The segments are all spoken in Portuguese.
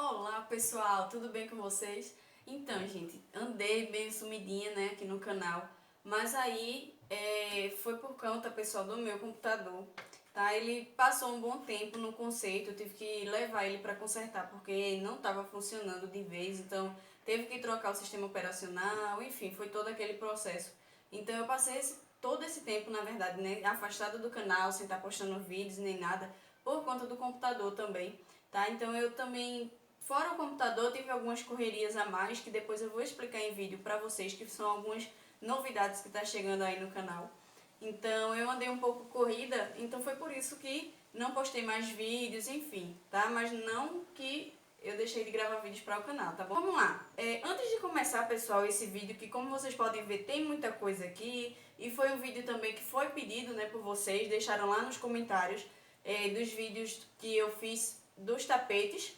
Olá pessoal, tudo bem com vocês? Então, gente, andei meio sumidinha, né, aqui no canal, mas aí foi por conta, pessoal, do meu computador, tá? Ele passou um bom tempo no conserto, eu tive que levar ele para consertar porque não estava funcionando de vez, então teve que trocar o sistema operacional, enfim, foi todo aquele processo. Então eu passei todo esse tempo, na verdade, né, afastada do canal, sem estar postando vídeos nem nada, por conta do computador também, tá? Então eu também, fora o computador, tive algumas correrias a mais que depois eu vou explicar em vídeo pra vocês, que são algumas novidades que tá chegando aí no canal. Então eu andei um pouco corrida, então foi por isso que não postei mais vídeos, enfim, tá? Mas não que eu deixei de gravar vídeos para o canal, tá bom? Vamos lá. Antes de começar, pessoal, esse vídeo, que como vocês podem ver, tem muita coisa aqui, e foi um vídeo também que foi pedido, né, por vocês, deixaram lá nos comentários dos vídeos que eu fiz dos tapetes.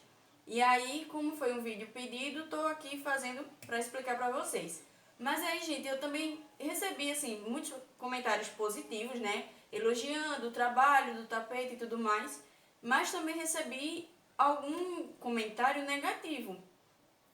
E aí, como foi um vídeo pedido, tô aqui fazendo para explicar para vocês. Mas aí, gente, eu também recebi, assim, muitos comentários positivos, né? Elogiando o trabalho do tapete e tudo mais. Mas também recebi algum comentário negativo.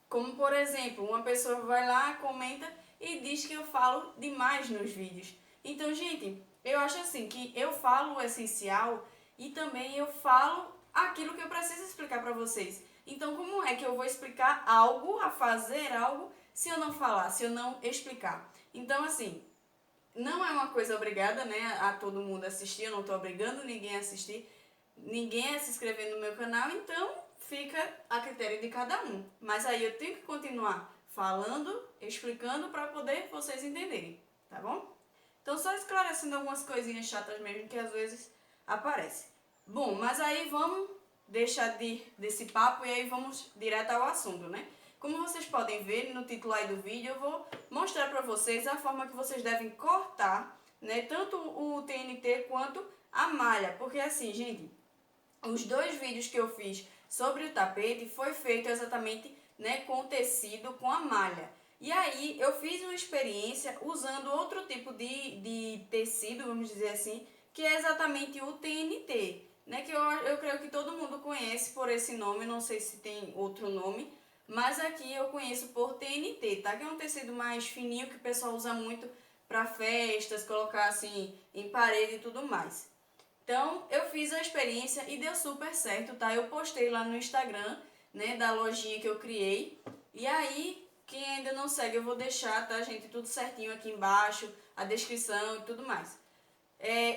Como, por exemplo, uma pessoa vai lá, comenta e diz que eu falo demais nos vídeos. Então, gente, eu acho assim que eu falo o essencial e também eu falo aquilo que eu preciso explicar para vocês. Então, como é que eu vou explicar algo, a fazer algo, se eu não falar, se eu não explicar? Então, assim, não é uma coisa obrigada, né, a todo mundo assistir, eu não estou obrigando ninguém a assistir, ninguém a se inscrever no meu canal, então fica a critério de cada um. Mas aí eu tenho que continuar falando, explicando para poder vocês entenderem, tá bom? Então só esclarecendo algumas coisinhas chatas mesmo que às vezes aparecem. Bom, mas aí vamos deixar desse papo e aí vamos direto ao assunto, né? Como vocês podem ver no título aí do vídeo, eu vou mostrar para vocês a forma que vocês devem cortar, né, tanto o TNT quanto a malha. Porque assim, gente, os dois vídeos que eu fiz sobre o tapete foi feito exatamente, né, com o tecido, com a malha. E aí eu fiz uma experiência usando outro tipo de tecido, vamos dizer assim, que é exatamente o TNT, né, que eu creio que todo mundo conhece por esse nome, não sei se tem outro nome, mas aqui eu conheço por TNT, tá? Que é um tecido mais fininho que o pessoal usa muito para festas, colocar assim em parede e tudo mais. Então, eu fiz a experiência e deu super certo, tá? Eu postei lá no Instagram, né, da lojinha que eu criei. E aí, quem ainda não segue, eu vou deixar, tá, gente? Tudo certinho aqui embaixo, a descrição e tudo mais.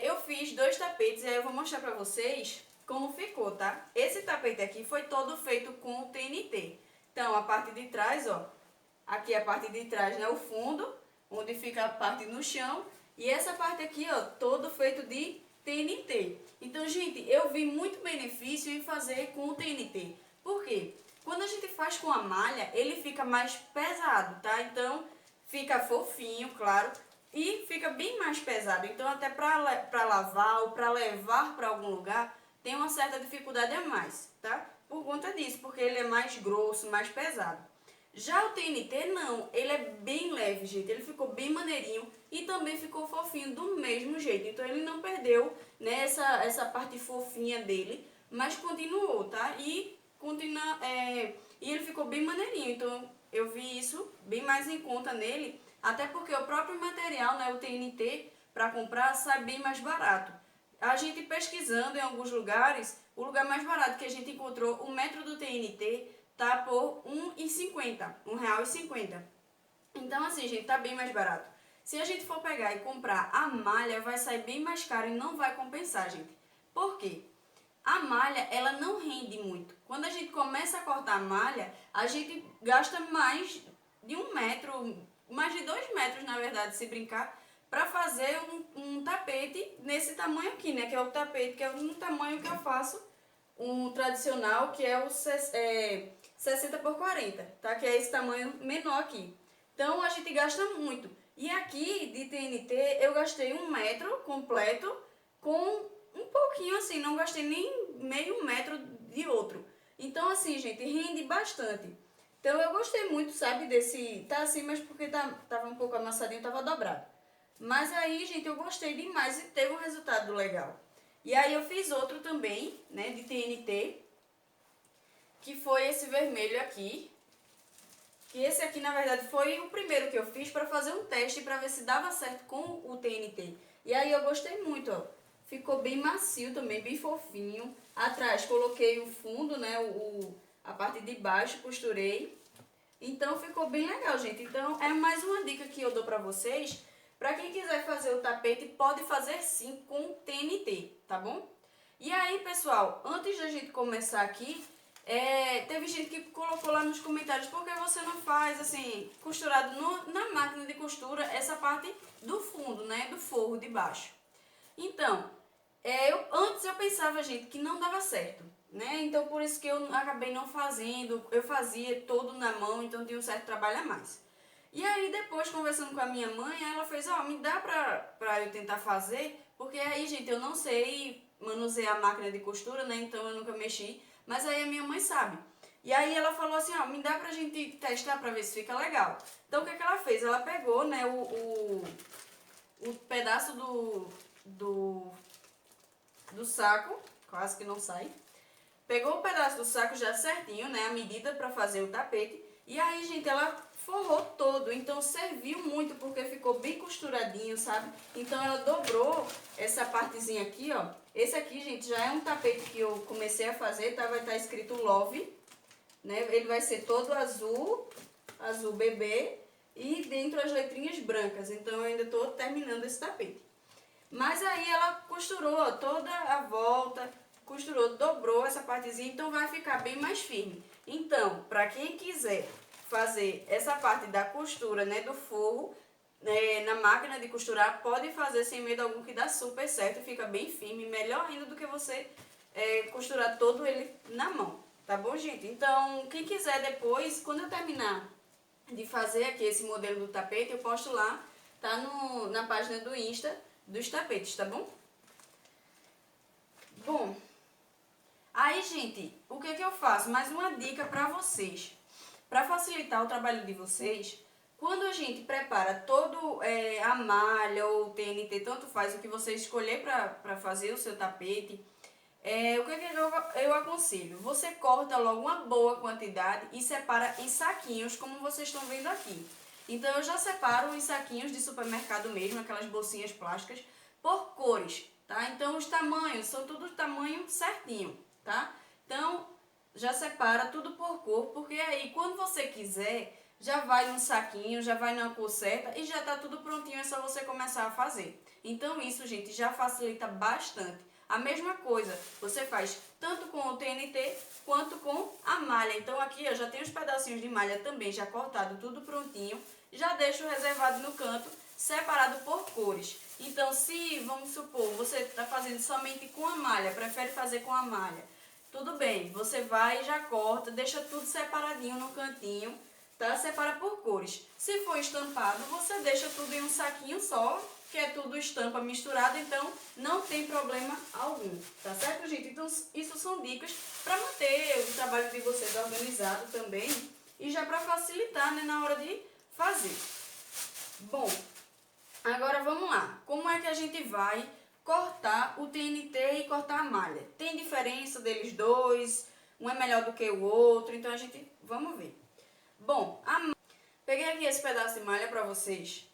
Eu fiz dois tapetes e aí eu vou mostrar pra vocês como ficou, tá? Esse tapete aqui foi todo feito com o TNT. Então, a parte de trás, ó, aqui a parte de trás, né, o fundo, onde fica a parte no chão. E essa parte aqui, ó, todo feito de TNT. Então, gente, eu vi muito benefício em fazer com o TNT. Por quê? Quando a gente faz com a malha, ele fica mais pesado, tá? Então, fica fofinho, claro, e fica bem mais pesado. Então, até para lavar ou para levar para algum lugar, tem uma certa dificuldade a mais, tá? Por conta disso, porque ele é mais grosso, mais pesado. Já o TNT não, ele é bem leve, gente, ele ficou bem maneirinho e também ficou fofinho do mesmo jeito. Então ele não perdeu, né, essa parte fofinha dele, mas continuou, tá? E ele ficou bem maneirinho, então eu vi isso bem mais em conta nele, até porque o próprio material, né, o TNT, para comprar sai bem mais barato. A gente pesquisando em alguns lugares, o lugar mais barato que a gente encontrou, o metro do TNT tá por R$ 1,50, R$ 1,50. Então assim, gente, tá bem mais barato. Se a gente for pegar e comprar a malha, vai sair bem mais caro e não vai compensar, gente. Por quê? A malha, ela não rende muito. Quando a gente começa a cortar a malha, a gente gasta mais de 1 metro, mais de 2 metros, na verdade, se brincar, para fazer um tapete nesse tamanho aqui, né? Que é o tapete, que é um tamanho que eu faço, um tradicional, que é o 60 por 40, tá? Que é esse tamanho menor aqui. Então a gente gasta muito. E aqui de TNT eu gastei 1 metro completo com um pouquinho assim, não gastei nem meio metro de outro. Então assim, gente, rende bastante. Então eu gostei muito, sabe, desse... Tá assim, mas porque tava um pouco amassadinho, tava dobrado. Mas aí, gente, eu gostei demais e teve um resultado legal. E aí eu fiz outro também, né, de TNT, que foi esse vermelho aqui. Que esse aqui, na verdade, foi o primeiro que eu fiz para fazer um teste para ver se dava certo com o TNT. E aí eu gostei muito, ó. Ficou bem macio também, bem fofinho. Atrás coloquei o fundo, né, a parte de baixo, costurei. Então ficou bem legal, gente. Então é mais uma dica que eu dou pra vocês. Pra quem quiser fazer o tapete, pode fazer sim com TNT, tá bom? E aí, pessoal, antes da gente começar aqui, teve gente que colocou lá nos comentários: por que você não faz assim, costurado na máquina de costura, essa parte do fundo, né, do forro de baixo? Então, antes eu pensava, gente, que não dava certo, né? Então por isso que eu acabei não fazendo. Eu fazia todo na mão, então tinha um certo trabalho a mais. E aí depois, conversando com a minha mãe, ela fez: ó, me dá pra eu tentar fazer, porque aí, gente, eu não sei manusear a máquina de costura, né? Então eu nunca mexi, mas aí a minha mãe sabe. E aí ela falou assim: ó, me dá pra gente testar pra ver se fica legal. Então o que é que ela fez? Ela pegou, né, o pedaço do saco, quase que não sai. Pegou o pedaço do saco já certinho, né, a medida para fazer o tapete. E aí, gente, ela forrou todo, então serviu muito porque ficou bem costuradinho, sabe? Então ela dobrou essa partezinha aqui, ó. Esse aqui, gente, já é um tapete que eu comecei a fazer, tá? Vai estar escrito Love, né? Ele vai ser todo azul, azul bebê, e dentro as letrinhas brancas. Então eu ainda tô terminando esse tapete. Mas aí ela costurou toda a volta, costurou, dobrou essa partezinha, então vai ficar bem mais firme. Então, para quem quiser fazer essa parte da costura, né, do forro, na máquina de costurar, pode fazer sem medo algum, que dá super certo, fica bem firme, melhor ainda do que você costurar todo ele na mão, tá bom, gente? Então, quem quiser depois, quando eu terminar de fazer aqui esse modelo do tapete, eu posto lá, tá na página do Insta dos tapetes, tá bom? Bom, aí, gente, o que eu faço? Mais uma dica pra vocês. Pra facilitar o trabalho de vocês, quando a gente prepara todo a malha ou o TNT, tanto faz o que você escolher pra fazer o seu tapete, o que eu aconselho? Você corta logo uma boa quantidade e separa em saquinhos, como vocês estão vendo aqui. Então eu já separo em saquinhos de supermercado mesmo, aquelas bolsinhas plásticas, por cores, tá? Então os tamanhos são tudo tamanho certinho, tá? Então já separa tudo por cor, porque aí quando você quiser, já vai num saquinho, já vai na cor certa e já tá tudo prontinho, é só você começar a fazer. Então isso, gente, já facilita bastante. A mesma coisa, você faz tanto com o TNT quanto com a malha. Então aqui eu já tenho os pedacinhos de malha também já cortado, tudo prontinho. Já deixo reservado no canto, separado por cores. Então se, vamos supor, você está fazendo somente com a malha, prefere fazer com a malha, tudo bem, você vai e já corta, deixa tudo separadinho no cantinho, tá? Separa por cores. Se for estampado, você deixa tudo em um saquinho só, que é tudo estampa misturada, então não tem problema algum, tá certo, gente? Então isso são dicas para manter o trabalho de vocês organizado também e já para facilitar, né, na hora de fazer. Bom, agora vamos lá. Como é que a gente vai cortar o TNT e cortar a malha? Tem diferença deles dois? Um é melhor do que o outro? Então vamos ver. Bom, peguei aqui esse pedaço de malha para vocês,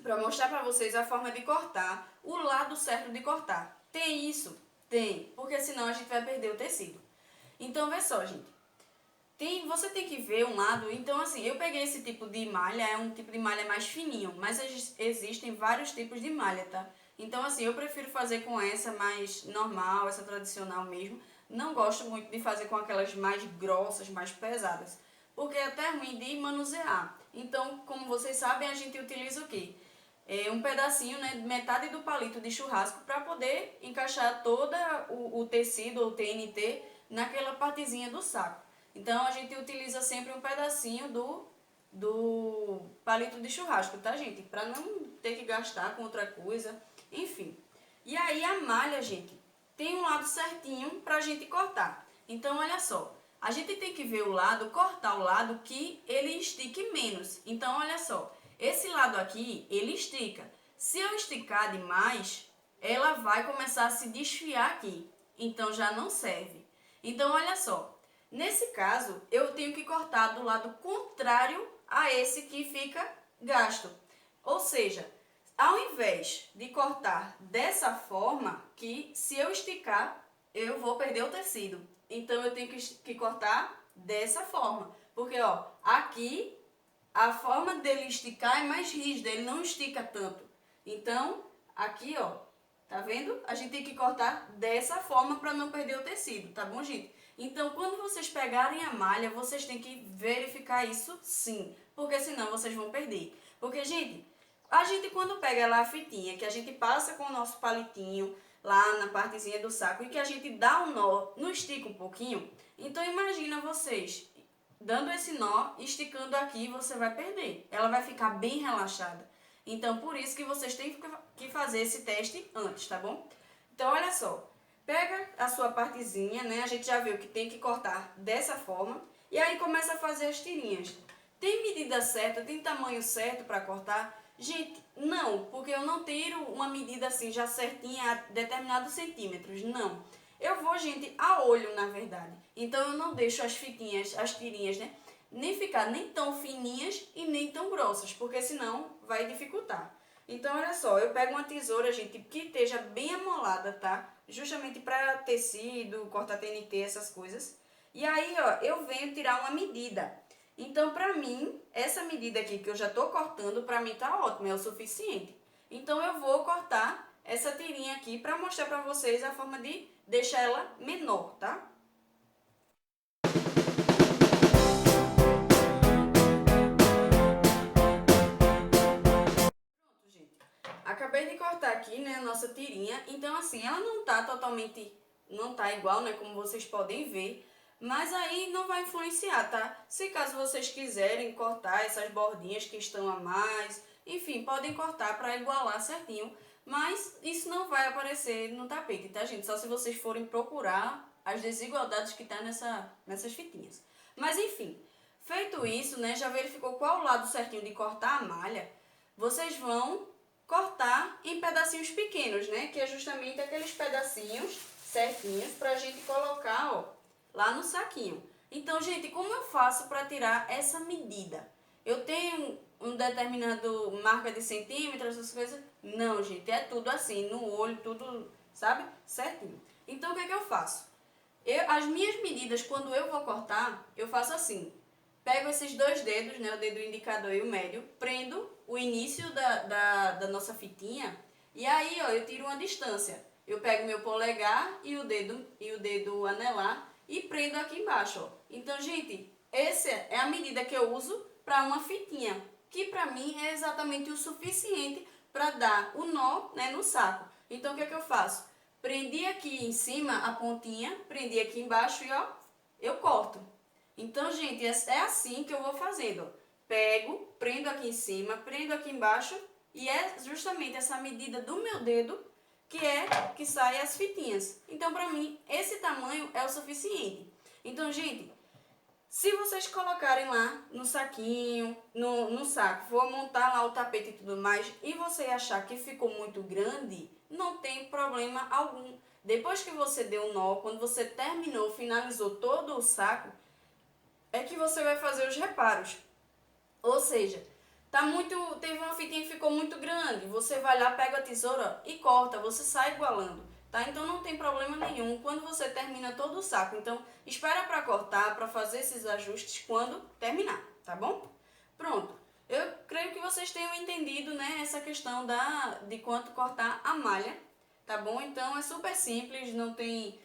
para mostrar para vocês a forma de cortar, o lado certo de cortar. Tem isso? Tem, porque senão a gente vai perder o tecido. Então, vê só, gente. Você tem que ver um lado, então assim, eu peguei esse tipo de malha, é um tipo de malha mais fininho, mas existem vários tipos de malha, tá? Então assim, eu prefiro fazer com essa mais normal, essa tradicional mesmo. Não gosto muito de fazer com aquelas mais grossas, mais pesadas, porque é até ruim de manusear. Então, como vocês sabem, a gente utiliza o quê? Um pedacinho, né, metade do palito de churrasco para poder encaixar todo o tecido ou TNT naquela partezinha do saco. Então a gente utiliza sempre um pedacinho do palito de churrasco, tá, gente? Pra não ter que gastar com outra coisa, enfim. E aí a malha, gente, tem um lado certinho pra gente cortar. Então olha só, a gente tem que ver o lado, cortar o lado que ele estique menos. Então olha só, esse lado aqui, ele estica. Se eu esticar demais, ela vai começar a se desfiar aqui. Então já não serve. Então, olha só, nesse caso, eu tenho que cortar do lado contrário a esse que fica gasto. Ou seja, ao invés de cortar dessa forma, que se eu esticar, eu vou perder o tecido. Então, eu tenho que cortar dessa forma. Porque, ó, aqui a forma dele esticar é mais rígida, ele não estica tanto. Então, aqui, ó, tá vendo? A gente tem que cortar dessa forma para não perder o tecido, tá bom, gente? Então, quando vocês pegarem a malha, vocês têm que verificar isso sim, porque senão vocês vão perder. Porque, gente, a gente quando pega lá a fitinha, que a gente passa com o nosso palitinho lá na partezinha do saco e que a gente dá um nó, não estica um pouquinho, então imagina vocês dando esse nó, esticando aqui, você vai perder. Ela vai ficar bem relaxada. Então, por isso que vocês têm que fazer esse teste antes, tá bom? Então, olha só. Pega a sua partezinha, né? A gente já viu que tem que cortar dessa forma. E aí começa a fazer as tirinhas. Tem medida certa, tem tamanho certo para cortar? Gente, não, porque eu não tiro uma medida assim já certinha a determinados centímetros, não. Eu vou, gente, a olho, na verdade. Então eu não deixo as fitinhas, as tirinhas, né? Nem ficar nem tão fininhas e nem tão grossas, porque senão vai dificultar. Então, olha só, eu pego uma tesoura, gente, que esteja bem amolada, tá? Justamente para tecido, cortar TNT, essas coisas. E aí, ó, eu venho tirar uma medida. Então, pra mim, essa medida aqui que eu já tô cortando, pra mim tá ótimo, é o suficiente. Então, eu vou cortar essa tirinha aqui pra mostrar pra vocês a forma de deixar ela menor, tá? Pronto, gente. Acabei de cortar aqui, né, a nossa tirinha. Então, assim, ela não tá totalmente, não tá igual, né, como vocês podem ver. Mas aí não vai influenciar, tá? Se caso vocês quiserem cortar essas bordinhas que estão a mais, enfim, podem cortar para igualar certinho. Mas isso não vai aparecer no tapete, tá, gente? Só se vocês forem procurar as desigualdades que tá nessas fitinhas. Mas enfim, feito isso, né, já verificou qual o lado certinho de cortar a malha, vocês vão cortar em pedacinhos pequenos, né? Que é justamente aqueles pedacinhos certinhos pra gente colocar, ó, lá no saquinho. Então, gente, como eu faço para tirar essa medida? Eu tenho um determinado marca de centímetros, essas coisas? Não, gente, é tudo assim, no olho, tudo, sabe? Certinho. Então, o que é que eu faço? As minhas medidas, quando eu vou cortar, eu faço assim. Pego esses dois dedos, né, o dedo indicador e o médio, prendo o início da nossa fitinha e aí, ó, eu tiro uma distância. Eu pego meu polegar e o dedo anelar e prendo aqui embaixo, ó. Então, gente, essa é a medida que eu uso para uma fitinha, que para mim é exatamente o suficiente para dar o nó, né, no saco. Então, o que é que eu faço? Prendi aqui em cima a pontinha, prendi aqui embaixo e, ó, eu corto. Então, gente, é assim que eu vou fazendo, ó. Pego, prendo aqui em cima, prendo aqui embaixo e é justamente essa medida do meu dedo que sai as fitinhas. Então, pra mim, esse tamanho é o suficiente. Então, gente, se vocês colocarem lá no saquinho, no saco, for montar lá o tapete e tudo mais, e você achar que ficou muito grande, não tem problema algum. Depois que você deu o nó, quando você terminou, finalizou todo o saco, é que você vai fazer os reparos. Ou seja, teve uma fitinha que ficou muito grande, você vai lá, pega a tesoura e corta, você sai igualando, tá? Então não tem problema nenhum quando você termina todo o saco. Então espera para cortar, para fazer esses ajustes quando terminar, tá bom? Pronto. Eu creio que vocês tenham entendido, né, essa questão de quanto cortar a malha, tá bom? Então é super simples, não tem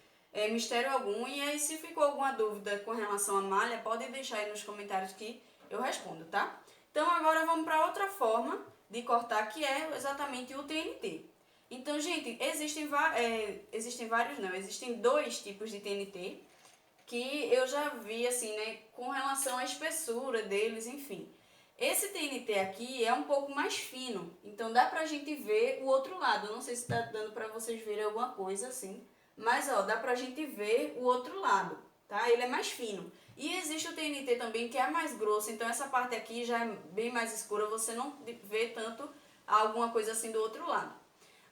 mistério algum. E aí, se ficou alguma dúvida com relação à malha, pode deixar aí nos comentários que eu respondo, tá? Então, agora vamos para outra forma de cortar, que é exatamente o TNT. Então, gente, existem dois tipos de TNT que eu já vi, assim, né, com relação à espessura deles, enfim. Esse TNT aqui é um pouco mais fino, então dá pra gente ver o outro lado. Não sei se tá dando pra vocês verem alguma coisa assim, mas ó, dá pra gente ver o outro lado, tá? Ele é mais fino. E existe o TNT também que é mais grosso, então essa parte aqui já é bem mais escura, você não vê tanto alguma coisa assim do outro lado.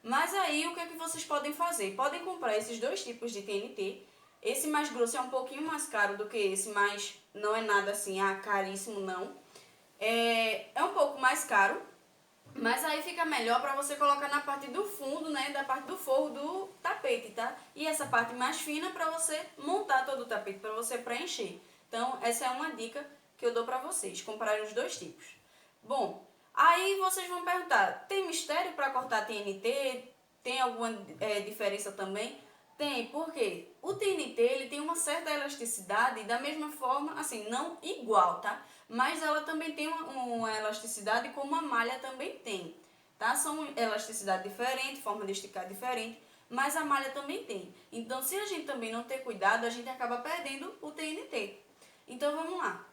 Mas aí o que é que vocês podem fazer? Podem comprar esses dois tipos de TNT. Esse mais grosso é um pouquinho mais caro do que esse, mas não é nada assim, caríssimo não. É um pouco mais caro, mas aí fica melhor para você colocar na parte do fundo, né, da parte do forro do tapete, tá? E essa parte mais fina para você montar todo o tapete, para você preencher. Então, essa é uma dica que eu dou para vocês, comprarem os dois tipos. Bom, aí vocês vão perguntar, tem mistério para cortar TNT? Tem alguma diferença também? Tem, porque o TNT ele tem uma certa elasticidade, da mesma forma, assim, não igual, tá? Mas ela também tem uma elasticidade como a malha também tem, tá? São elasticidade diferente, forma de esticar diferente, mas a malha também tem. Então, se a gente também não ter cuidado, a gente acaba perdendo o TNT. Então, vamos lá.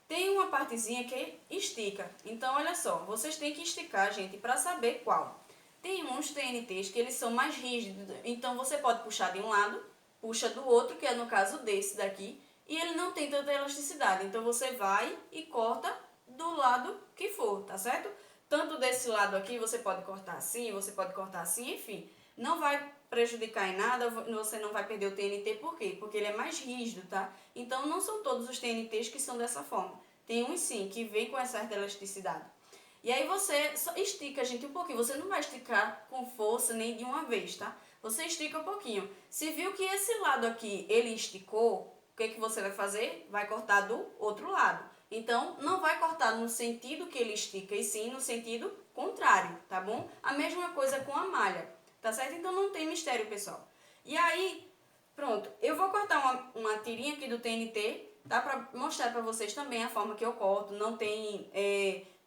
Tem uma partezinha que estica. Então, olha só, vocês têm que esticar, gente, para saber qual. Tem uns TNTs que eles são mais rígidos, então você pode puxar de um lado, puxa do outro, que é no caso desse daqui, e ele não tem tanta elasticidade. Então você vai e corta do lado que for, tá certo? Tanto desse lado aqui, você pode cortar assim, enfim. Não vai prejudicar em nada, você não vai perder o TNT, por quê? Porque ele é mais rígido, tá? Então não são todos os TNTs que são dessa forma. Tem uns sim, que vem com essa elasticidade. E aí você só estica, gente, um pouquinho. Você não vai esticar com força nem de uma vez, tá? Você estica um pouquinho. Se viu que esse lado aqui, ele esticou, o que você vai fazer? Vai cortar do outro lado. Então, não vai cortar no sentido que ele estica, e sim no sentido contrário, tá bom? A mesma coisa com a malha, tá certo? Então, não tem mistério, pessoal. E aí, pronto. Eu vou cortar uma tirinha aqui do TNT, tá? Pra mostrar pra vocês também a forma que eu corto. Não tem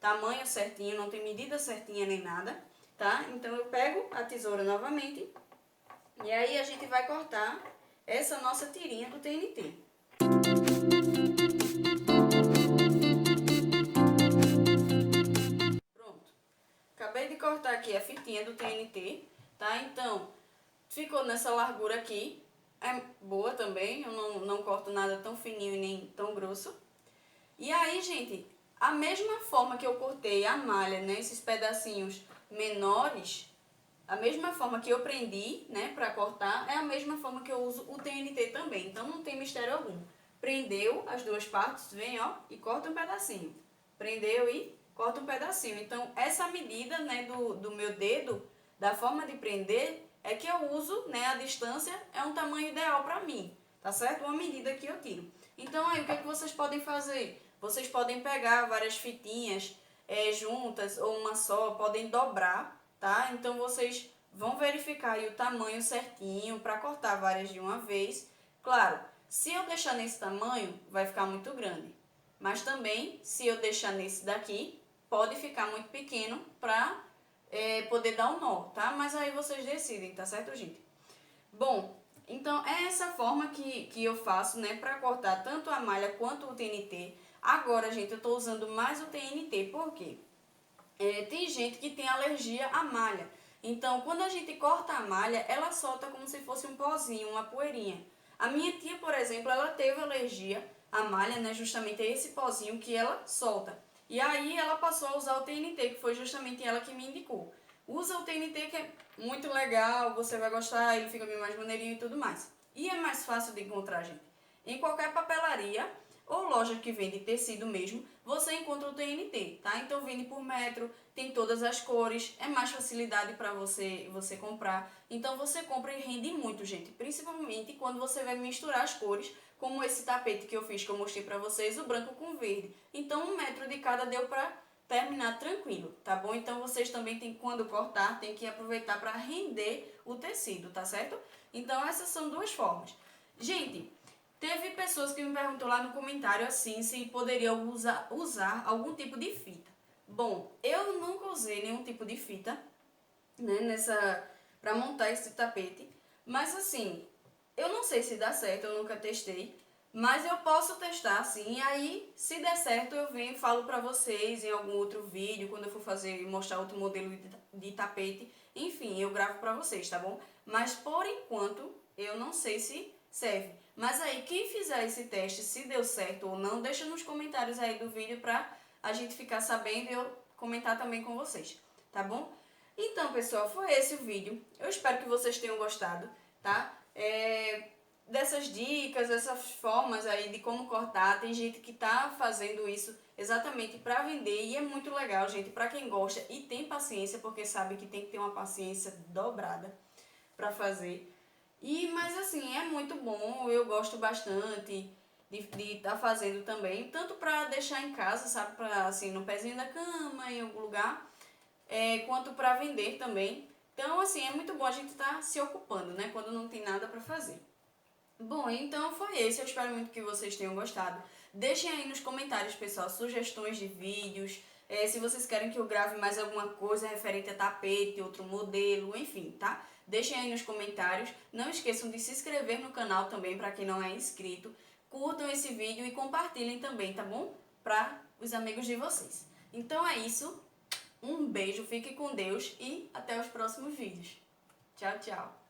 tamanho certinho, não tem medida certinha nem nada, tá? Então eu pego a tesoura novamente e aí a gente vai cortar essa nossa tirinha do TNT. Pronto. Acabei de cortar aqui a fitinha do TNT, tá? Então, ficou nessa largura aqui. É boa também, eu não corto nada tão fininho e nem tão grosso. E aí, gente, a mesma forma que eu cortei a malha, né, esses pedacinhos menores, a mesma forma que eu prendi, né, para cortar, é a mesma forma que eu uso o TNT também. Então não tem mistério algum. Prendeu as duas partes, vem, ó, e corta um pedacinho. Prendeu e corta um pedacinho. Então essa medida, né, do meu dedo, da forma de prender, é que eu uso, né, a distância é um tamanho ideal para mim, tá certo? Uma medida que eu tiro. Então aí o que é que vocês podem fazer? Vocês podem pegar várias fitinhas juntas ou uma só, podem dobrar, tá? Então vocês vão verificar aí o tamanho certinho para cortar várias de uma vez. Claro, se eu deixar nesse tamanho, vai ficar muito grande. Mas também, se eu deixar nesse daqui, pode ficar muito pequeno para poder dar um nó, tá? Mas aí vocês decidem, tá certo, gente? Bom, então é essa forma que eu faço, né, para cortar tanto a malha quanto o TNT. Agora, gente, eu tô usando mais o TNT, por quê? Tem gente que tem alergia à malha. Então, quando a gente corta a malha, ela solta como se fosse um pozinho, uma poeirinha. A minha tia, por exemplo, ela teve alergia à malha, né, justamente a esse pozinho que ela solta. E aí ela passou a usar o TNT, que foi justamente ela que me indicou. Usa o TNT, que é muito legal, você vai gostar, ele fica bem mais maneirinho e tudo mais. E é mais fácil de encontrar, gente. Em qualquer papelaria ou loja que vende tecido mesmo, você encontra o TNT, tá? Então vende por metro, tem todas as cores, é mais facilidade para você comprar. Então você compra e rende muito, gente, principalmente quando você vai misturar as cores, como esse tapete que eu fiz, que eu mostrei para vocês, o branco com o verde. Então 1 metro de cada deu para terminar tranquilo, tá bom? Então vocês também tem, quando cortar, tem que aproveitar para render o tecido, tá certo? Então essas são duas formas. Gente, teve pessoas que me perguntou lá no comentário assim se poderia usar algum tipo de fita. Bom, eu nunca usei nenhum tipo de fita, né, para montar esse tapete, mas assim, eu não sei se dá certo, eu nunca testei, mas eu posso testar sim, e aí se der certo eu venho e falo pra vocês em algum outro vídeo, quando eu for fazer mostrar outro modelo de tapete, enfim, eu gravo pra vocês, tá bom? Mas por enquanto eu não sei se serve. Mas aí quem fizer esse teste, se deu certo ou não, deixa nos comentários aí do vídeo pra a gente ficar sabendo e eu comentar também com vocês, tá bom? Então, pessoal, foi esse o vídeo. Eu espero que vocês tenham gostado, tá? dessas dicas, dessas formas aí de como cortar. Tem gente que tá fazendo isso exatamente para vender e é muito legal, gente, para quem gosta e tem paciência, porque sabe que tem que ter uma paciência dobrada para fazer. Mas assim, é muito bom, eu gosto bastante de estar fazendo também, tanto para deixar em casa, sabe, para assim, no pezinho da cama, em algum lugar, quanto para vender também. Então, assim, é muito bom a gente estar se ocupando, né, quando não tem nada para fazer. Bom, então foi esse. Eu espero muito que vocês tenham gostado. Deixem aí nos comentários, pessoal, sugestões de vídeos. Se vocês querem que eu grave mais alguma coisa referente a tapete, outro modelo, enfim, tá? Deixem aí nos comentários. Não esqueçam de se inscrever no canal também, para quem não é inscrito. Curtam esse vídeo e compartilhem também, tá bom? Para os amigos de vocês. Então é isso. Um beijo, fique com Deus e até os próximos vídeos. Tchau, tchau.